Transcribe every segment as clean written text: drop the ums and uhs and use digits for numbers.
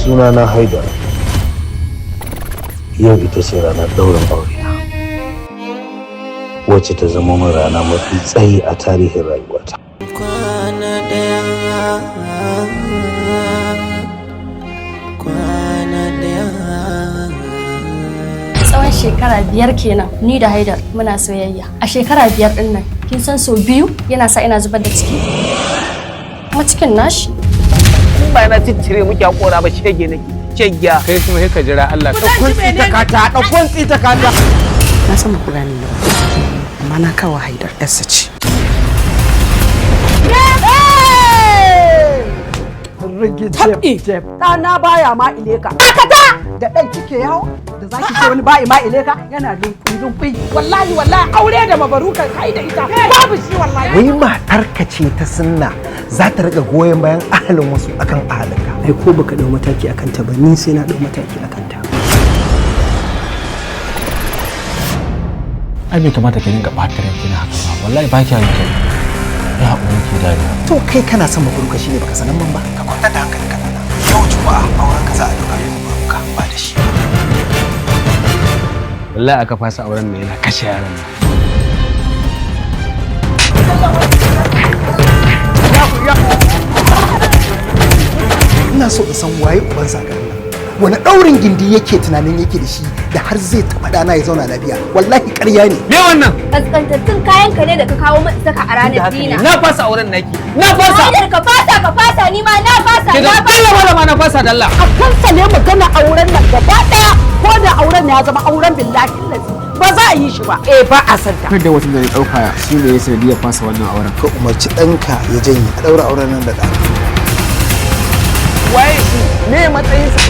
Sunana Haidar. Yau ita ce ranar ɗaurin aurena, wacce ta zama min rana mafi tsayi a tarihin rayuwata. Kwana daya, kwana daya. Tsawon shekara 5 kenan ni da Haidar muna soyayya. A shekara 5 din nan kin san sau 2 yana sa ina zubar da ciki. Kuma cikin nashi. Ba na ciccire muke hakora ba shege nake. Shegya. Kai kuma sai ka jira Allah. Ɗaukun tsita kata. Na san ba ku gane ba. Amma na kawo Haidar ɗansa ce. Rigijep. Ɗana baya ma ileka. Akata! Da ɗan kike yawo da zaki ce wani ba'i ma ileka yana lumfi. Wallahi aure da mabaruka kai da ita. Babu shi wallahi. Wai matarka ce ta sunna za ta riga goyon bayan ahalin wasu akan ahalinka. Ai ko baka dau mataki akan ta ba ni sai na dau mataki akan ta. Ai bai kamata ki dinga ɓata ranki na haka ba. Wallahi ba ki yin kyau. Ya haƙuri ki dariya. To kai kana son mabaruka shine baka sanan man ba. Ka kwantar da hankalinka nan. Yau juma'a auren ka za a duka mabaruka ba da shi. Wallahi aka fasa auren nan yana kashe yaran nan. Ina so in san waye uban sa garin nan. Wani ɗaurin gindi yake tunanin yake da shi da har zai taɓa ɗana ya zauna lafiya. Wallahi ƙarya ne. Me wannan? Kaskantattun kayan ka ne da ka kawo min saka a ranar dina. Na fasa auren naki. Na fasa. Haidar ka fasa ni ma na fasa. Dalla na fasa dalla. A kansa ne magana auren nan gaba ɗaya ko da auren ya zama auren billahi lazi ba za a yi shi ba. Ba a san ta. Kar da wata da ya ɗauka shi ne ya sanadiyar fasa wannan auren. Ka umarci ɗanka ya janye a ɗaura auren nan da ɗa. Waye shi? Me matsayinsa?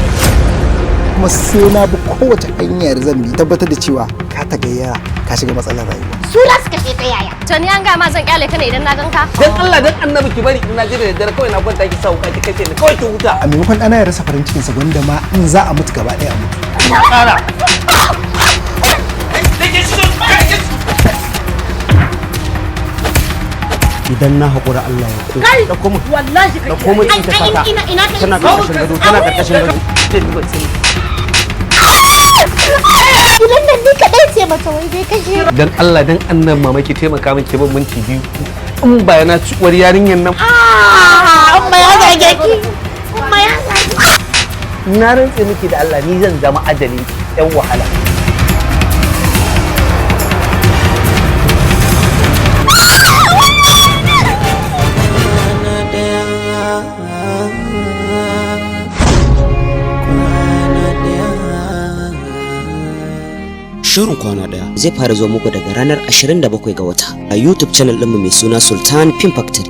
Kuma sai na bi kowace hanyar zan bi tabbatar da cewa ka tagayyara ka shiga matsalar rayuwa. Su la suka ce ta yaya. To ni an ga ma zan kyale ka ne idan na ganka. Dan Allah dan Annabi ki bari in na je da daddare kawai na kwanta ki sa wuka ki kace ni kawai ki huta. A maimakon ɗana ya rasa farin cikinsa gwanda ma in za a mutu gaba ɗaya a mutu. Ƙara. Idan na haƙura Allah ya ko. Kai wallahi kai. Ko mun ta kata. Tana karkashin gado, tana karkashin gado. Idan nan ni kadai ce mata wai dai kashe. Dan Allah dan Annabi mama ki taimaka min ki ban minti 2. In ba yana ciwar yarinyan nan. Amma ya zage ki. Amma ya zage. Na rantse miki da Allah ni zan zama ajali yan wahala. Shirin kwana daya zai fara zo muku daga ranar 27 ga wata a YouTube channel ɗinmu mai suna Sultan Film Factory.